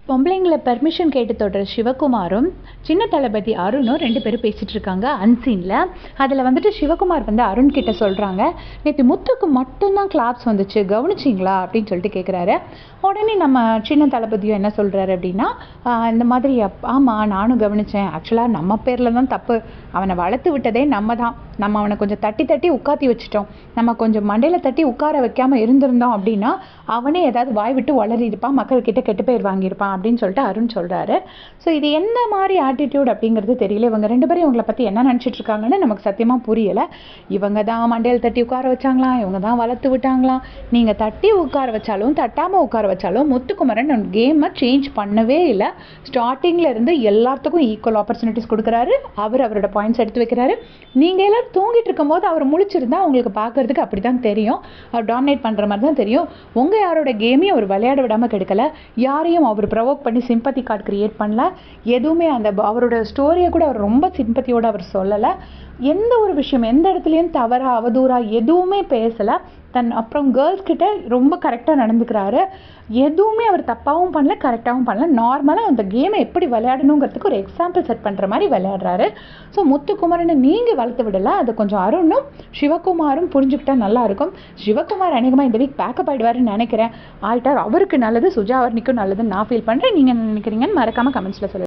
பொம்பளைங்கள permission கேட்டு தொடுற சிவகுமாரும் சின்ன தளபதி அருணும் 2 பேரும் பேசிகிட்டு இருக்காங்க அன்சீனில். அதில் வந்துட்டு சிவகுமார் வந்து அருண் கிட்ட சொல்கிறாங்க, நேற்று முத்துக்கு மட்டும்தான் கிளாப்ஸ் வந்துச்சு, கவனிச்சிங்களா அப்படின்னு சொல்லிட்டு கேட்குறாரு. உடனே நம்ம சின்ன தளபதியும் என்ன சொல்கிறாரு அப்படின்னா, இந்த மாதிரி ஆமாம் நானும் கவனித்தேன், ஆக்சுவலாக நம்ம பேரில் தான் தப்பு, அவனை வளர்த்து விட்டதே நம்ம தான், நம்ம அவனை கொஞ்சம் தட்டி தட்டி உட்காத்தி வச்சுட்டோம், நம்ம கொஞ்சம் மண்டையில் தட்டி உட்கார வைக்காமல் இருந்திருந்தோம் அப்படின்னா அவனே ஏதாவது வாய் விட்டு வளரிருப்பான், மக்கள்கிட்ட கெட்டு பேர் வாங்கியிருப்பான் அப்படின்னு சொல்லிட்டு அருண் சொல்கிறாரு. ஸோ இது எந்த மாதிரி ஆட்டிடியூட் அப்படிங்கிறது தெரியல. இவங்க 2 பேரும் இவங்களை பற்றி என்ன நினச்சிட்டு இருக்காங்கன்னு நமக்கு சத்தியமாக புரியலை. இவங்க தான் மண்டையில் தட்டி உட்கார வச்சாங்களாம், இவங்க தான் வளர்த்து விட்டாங்களாம். நீங்கள் தட்டி உட்கார வச்சாலும் தட்டாமல் உட்கார வச்சாலும் முத்துக்குமரன் கேமை சேஞ்ச் பண்ணவே இல்லை. ஸ்டார்டிங்கில் இருந்து எல்லாத்துக்கும் ஈக்குவல் ஆப்பர்ச்சுனிட்டிஸ் கொடுக்குறாரு. அவரோட பாயிண்ட்ஸ் எடுத்து வைக்கிறாரு. நீங்கள் எல்லோரும் தூங்கிட்டு இருக்கும்போது அவர் முழிச்சிருந்தா உங்களுக்கு பார்க்குறதுக்கு அப்படி தான் தெரியும், அவர் டாமினேட் பண்ணுற மாதிரி தான் தெரியும். உங்கள் யாரோட கேமையும் அவர் விளையாட விடாமல் கெடுக்கலை, யாரையும் அவர் ப்ரொவோக் பண்ணி சிம்பத்தி கார்டு கிரியேட் பண்ணல, எதுவுமே அந்த அவரோட ஸ்டோரியை கூட அவர் ரொம்ப சிம்பத்தியோடு அவர் சொல்லலை. எந்த ஒரு விஷயம் எந்த இடத்துலையும் தவறா அவதூறா எதுவுமே பேசலை. அப்புறம் கேர்ள்ஸ் கிட்ட ரொம்ப கரெக்டாக நடந்துக்கிறாரு. எதுவுமே அவர் தப்பாகவும் பண்ணல கரெக்டாகவும் பண்ணல. நார்மலாக அந்த கேமை எப்படி விளையாடணுங்கிறதுக்கு ஒரு எக்ஸாம்பிள் செட் பண்ணுற மாதிரி விளையாடுறாரு. ஸோ முத்துக்குமரனை நீங்கள் வளர்த்து விடலை, அதை கொஞ்சம் அருணும் சிவகுமாரும் புரிஞ்சுக்கிட்டா நல்லாயிருக்கும். சிவகுமார் அநேகமாக இந்த வீக் பேக்கப் ஆகிடுவாருன்னு நினைக்கிறேன். ஆயிட்டார், அவருக்கு நல்லது, சுஜாவர்னிக்கும் நல்லதுன்னு நான் ஃபீல் பண்ணுறேன். நீங்கள் என்ன நினைக்கிறீங்கன்னு மறக்காமல் கமெண்ட்ஸில் சொல்லுங்கள்.